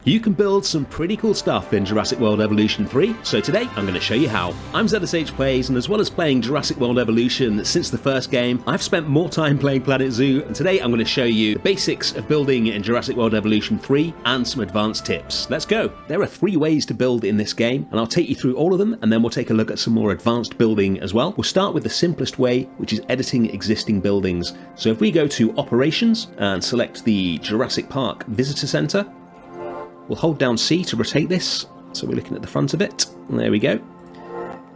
You can build some pretty cool stuff in Jurassic World Evolution 3, so today I'm going to show you how. I'm ZSH Plays, and as well as playing Jurassic World Evolution since the first game, I've spent more time playing Planet Zoo, and today I'm going to show you the basics of building in Jurassic World Evolution 3 and some advanced tips. Let's go! There are 3 ways to build in this game, and I'll take you through all of them, and then we'll take a look at some more advanced building as well. We'll start with the simplest way, which is editing existing buildings. So if we go to Operations and select the Jurassic Park Visitor Center, we'll hold down C to rotate this, so we're looking at the front of it. And there we go.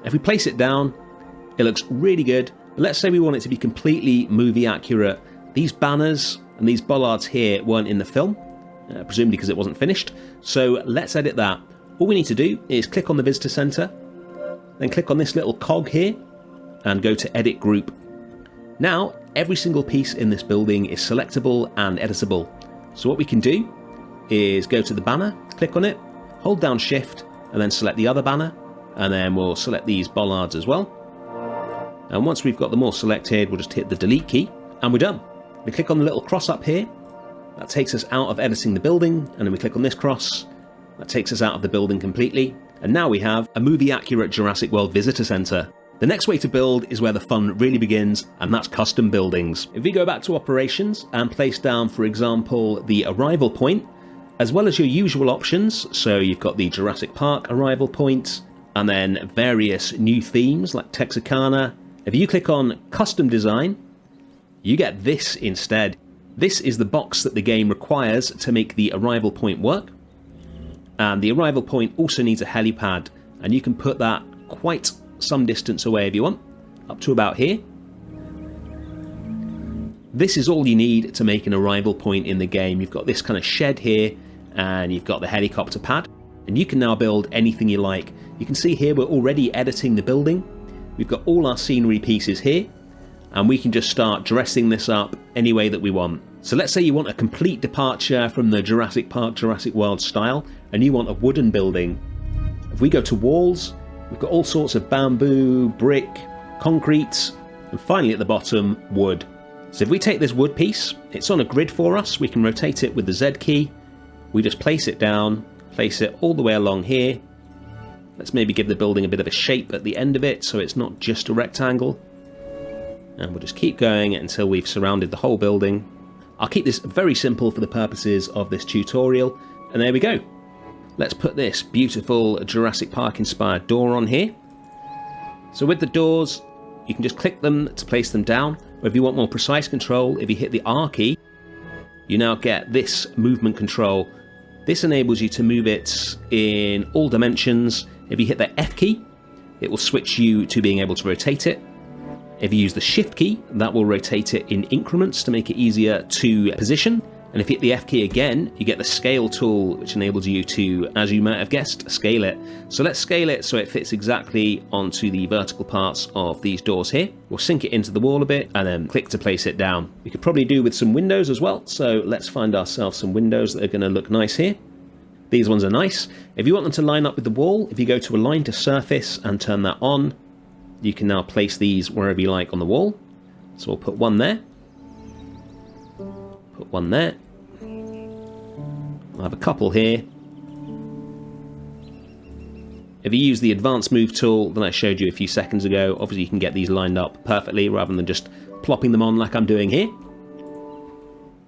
If we place it down, it looks really good. But let's say we want it to be completely movie accurate. These banners and these bollards here weren't in the film, presumably because it wasn't finished. So let's edit that. All we need to do is click on the Visitor Center, then click on this little cog here, and go to Edit Group. Now, every single piece in this building is selectable and editable. So what we can do is go to the banner, click on it, hold down Shift, and then select the other banner, and then we'll select these bollards as well. And once we've got them all selected, we'll just hit the Delete key, and we're done. We click on the little cross up here, that takes us out of editing the building, and then we click on this cross, that takes us out of the building completely, and now we have a movie-accurate Jurassic World Visitor Center. The next way to build is where the fun really begins, and that's custom buildings. If we go back to Operations and place down, for example, the arrival point, as well as your usual options, so you've got the Jurassic Park arrival point, and then various new themes like Texarkana. If you click on Custom Design, you get this instead. This is the box that the game requires to make the arrival point work. And the arrival point also needs a helipad, and you can put that quite some distance away if you want, up to about here. This is all you need to make an arrival point in the game. You've got this kind of shed here, and you've got the helicopter pad, and you can now build anything you like. You can see here we're already editing the building. We've got all our scenery pieces here, and we can just start dressing this up any way that we want. So let's say you want a complete departure from the Jurassic Park, Jurassic World style, and you want a wooden building. If we go to walls, we've got all sorts of bamboo, brick, concrete, and finally at the bottom, wood. So if we take this wood piece, it's on a grid for us. We can rotate it with the Z key. We just place it down, place it all the way along here. Let's maybe give the building a bit of a shape at the end of it so it's not just a rectangle. And we'll just keep going until we've surrounded the whole building. I'll keep this very simple for the purposes of this tutorial. And there we go. Let's put this beautiful Jurassic Park inspired door on here. So with the doors, you can just click them to place them down. Or if you want more precise control, if you hit the R key, you now get this movement control. This enables you to move it in all dimensions. If you hit the F key, it will switch you to being able to rotate it. If you use the Shift key, that will rotate it in increments to make it easier to position. And if you hit the F key again, you get the scale tool, which enables you to, as you might have guessed, scale it. So let's scale it so it fits exactly onto the vertical parts of these doors here. We'll sink it into the wall a bit and then click to place it down. We could probably do with some windows as well. So let's find ourselves some windows that are going to look nice here. These ones are nice. If you want them to line up with the wall, if you go to Align to Surface and turn that on, you can now place these wherever you like on the wall. So we'll put one there. Put one there. I'll have a couple here. If you use the advanced move tool that I showed you a few seconds ago, obviously you can get these lined up perfectly rather than just plopping them on like I'm doing here.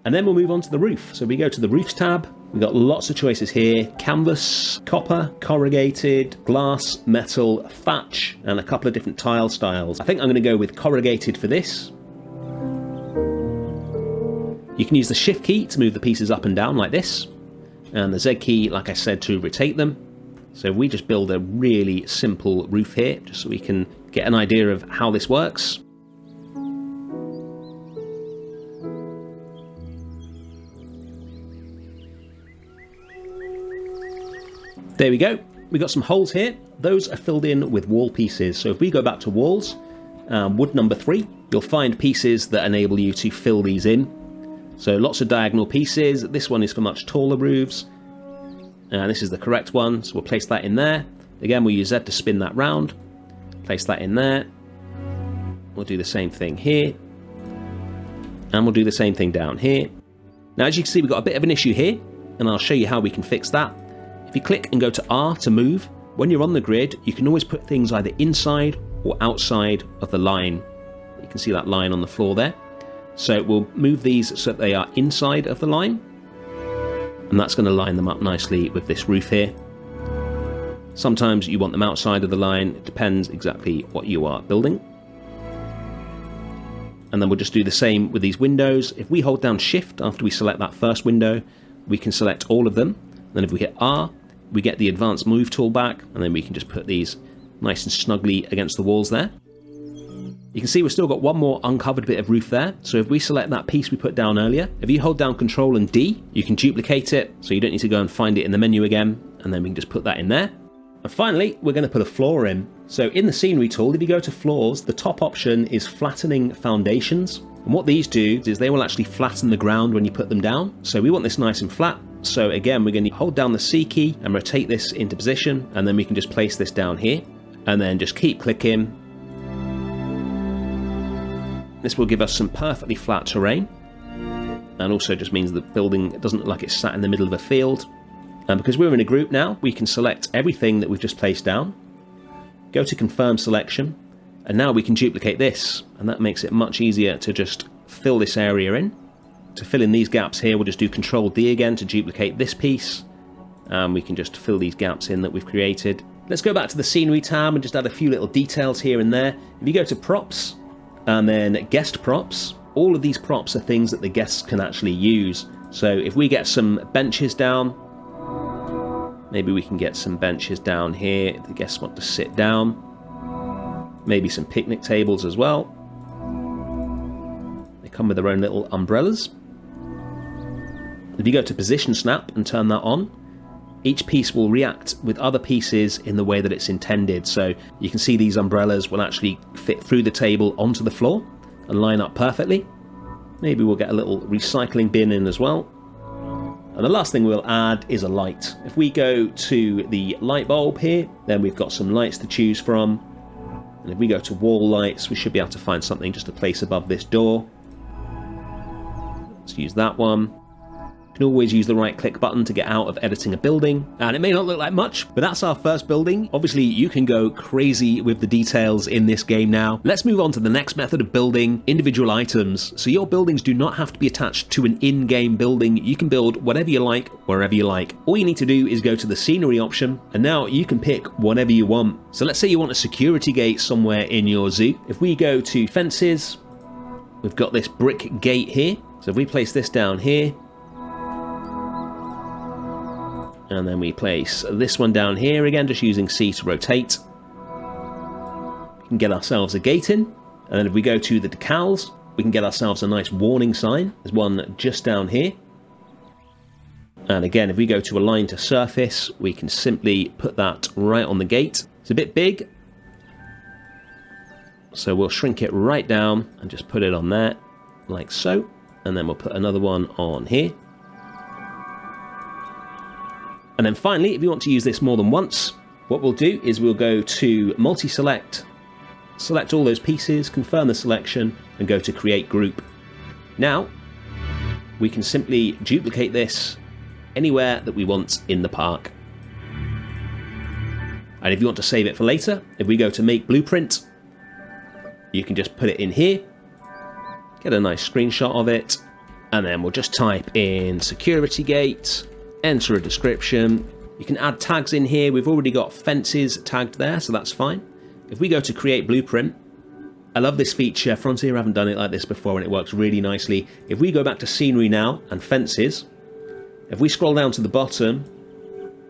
And then we'll move on to the roof. So we go to the roofs tab. We've got lots of choices here. Canvas, copper, corrugated, glass, metal, thatch, and a couple of different tile styles. I think I'm going to go with corrugated for this. You can use the Shift key to move the pieces up and down like this. And the Z key, like I said, to rotate them. So we just build a really simple roof here, just so we can get an idea of how this works. There we go. We've got some holes here. Those are filled in with wall pieces. So if we go back to walls, wood number 3, you'll find pieces that enable you to fill these in. So lots of diagonal pieces. This one is for much taller roofs. And this is the correct one, so we'll place that in there. Again, we'll use Z to spin that round. Place that in there. We'll do the same thing here. And we'll do the same thing down here. Now, as you can see, we've got a bit of an issue here. and I'll show you how we can fix that. If you click and go to R to move, when you're on the grid, you can always put things either inside or outside of the line. You can see that line on the floor there. So we'll move these so that they are inside of the line, and that's going to line them up nicely with this roof here. Sometimes you want them outside of the line, it depends exactly what you are building. And then we'll just do the same with these windows. If we hold down Shift after we select that first window, we can select all of them. Then if we hit R, we get the advanced move tool back, and then we can just put these nice and snugly against the walls there. You can see we've still got one more uncovered bit of roof there. So if we select that piece we put down earlier, if you hold down Control and D, you can duplicate it, so you don't need to go and find it in the menu again, and then we can just put that in there. And finally, we're going to put a floor in. So in the scenery tool, if you go to floors, the top option is flattening foundations. And what these do is they will actually flatten the ground when you put them down. So we want this nice and flat. So again, we're going to hold down the C key and rotate this into position, and then we can just place this down here, and then just keep clicking. This will give us some perfectly flat terrain, and also just means the building doesn't look like it's sat in the middle of a field. And because we're in a group now, we can select everything that we've just placed down, go to confirm selection, and now we can duplicate this, and that makes it much easier to just fill this area in. To fill in these gaps here, we'll just do Control D again to duplicate this piece, and we can just fill these gaps in that we've created. Let's go back to the scenery tab and just add a few little details here and there. If you go to props and then guest props, all of these props are things that the guests can actually use. So if we get some benches down, maybe we can get some benches down here if the guests want to sit down. Maybe some picnic tables as well. They come with their own little umbrellas. If you go to position snap and turn that on, each piece will react with other pieces in the way that it's intended. So you can see these umbrellas will actually fit through the table onto the floor and line up perfectly. Maybe we'll get a little recycling bin in as well. And the last thing we'll add is a light. If we go to the light bulb here, then we've got some lights to choose from. And if we go to wall lights, we should be able to find something just to place above this door. Let's use that one. You can always use the right click button to get out of editing a building. And it may not look like much, but that's our first building. Obviously, you can go crazy with the details in this game now. Let's move on to the next method of building, individual items. So your buildings do not have to be attached to an in-game building. You can build whatever you like, wherever you like. All you need to do is go to the scenery option, and now you can pick whatever you want. So let's say you want a security gate somewhere in your zoo. If we go to fences, we've got this brick gate here. So if we place this down here, and then we place this one down here again, just using C to rotate. We can get ourselves a gate in. And then if we go to the decals, we can get ourselves a nice warning sign. There's one just down here. And again, if we go to align to surface, we can simply put that right on the gate. It's a bit big, so we'll shrink it right down and just put it on there, like so. And then we'll put another one on here. And then finally, if you want to use this more than once, what we'll do is we'll go to multi-select, select all those pieces, confirm the selection, and go to create group. Now, we can simply duplicate this anywhere that we want in the park. And if you want to save it for later, if we go to make blueprint, you can just put it in here, get a nice screenshot of it, and then we'll just type in security gate, enter a description. You can add tags in here. We've already got fences tagged there, so that's fine. If we go to create blueprint, I love this feature. Frontier haven't done it like this before, and it works really nicely. If we go back to scenery now and fences, if we scroll down to the bottom,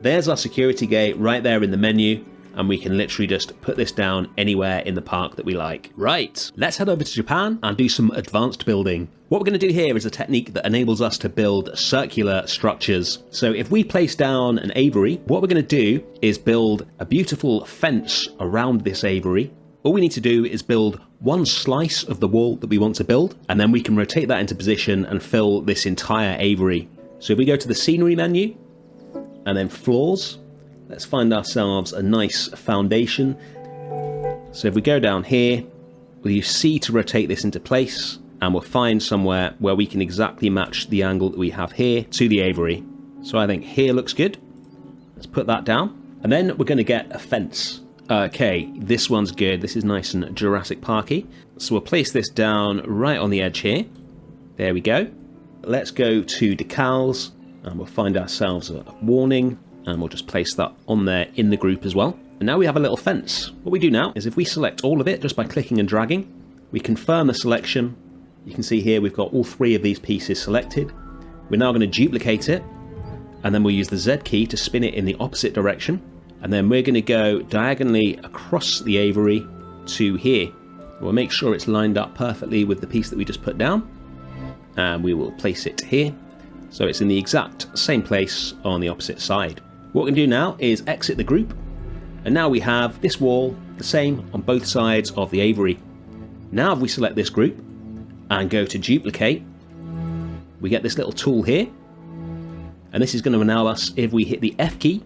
there's our security gate right there in the menu, and we can literally just put this down anywhere in the park that we like. Right, let's head over to Japan and do some advanced building. What we're going to do here is a technique that enables us to build circular structures. So if we place down an aviary, what we're going to do is build a beautiful fence around this aviary. All we need to do is build one slice of the wall that we want to build, and then we can rotate that into position and fill this entire aviary. So if we go to the scenery menu and then floors, let's find ourselves a nice foundation. So if we go down here, we'll use C to rotate this into place, and we'll find somewhere where we can exactly match the angle that we have here to the aviary. So I think here looks good. Let's put that down. And then we're going to get a fence. Okay, this one's good. This is nice and Jurassic Parky. So we'll place this down right on the edge here. There we go. Let's go to decals and we'll find ourselves a warning and we'll just place that on there in the group as well. And now we have a little fence. What we do now is if we select all of it just by clicking and dragging, we confirm the selection. You can see here we've got all 3 of these pieces selected. We're now going to duplicate it and then we'll use the Z key to spin it in the opposite direction. And then we're going to go diagonally across the aviary to here. We'll make sure it's lined up perfectly with the piece that we just put down. And we will place it here. So it's in the exact same place on the opposite side. What we're going to do now is exit the group. And now we have this wall the same on both sides of the aviary. Now if we select this group and go to duplicate, we get this little tool here. And this is going to allow us, if we hit the F key,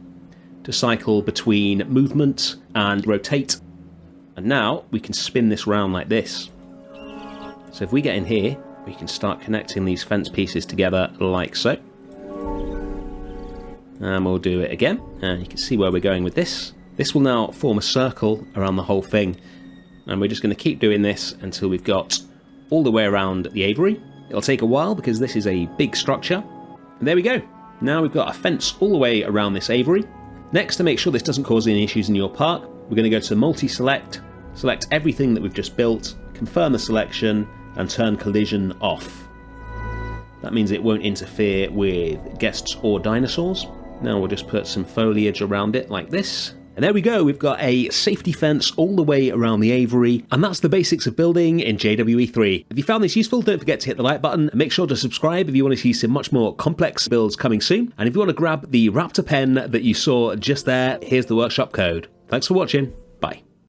to cycle between movement and rotate. And now we can spin this round like this. So if we get in here, we can start connecting these fence pieces together like so. And we'll do it again. And you can see where we're going with this. This will now form a circle around the whole thing. And we're just going to keep doing this until we've got all the way around the aviary. It'll take a while because this is a big structure. And there we go. Now we've got a fence all the way around this aviary. Next, to make sure this doesn't cause any issues in your park, we're going to go to multi-select, select everything that we've just built, confirm the selection, and turn collision off. That means it won't interfere with guests or dinosaurs. Now we'll just put some foliage around it like this. And there we go, we've got a safety fence all the way around the aviary, and that's the basics of building in JWE3. If you found this useful, don't forget to hit the like button, and make sure to subscribe if you want to see some much more complex builds coming soon. And if you want to grab the Raptor pen that you saw just there, here's the workshop code. Thanks for watching, bye.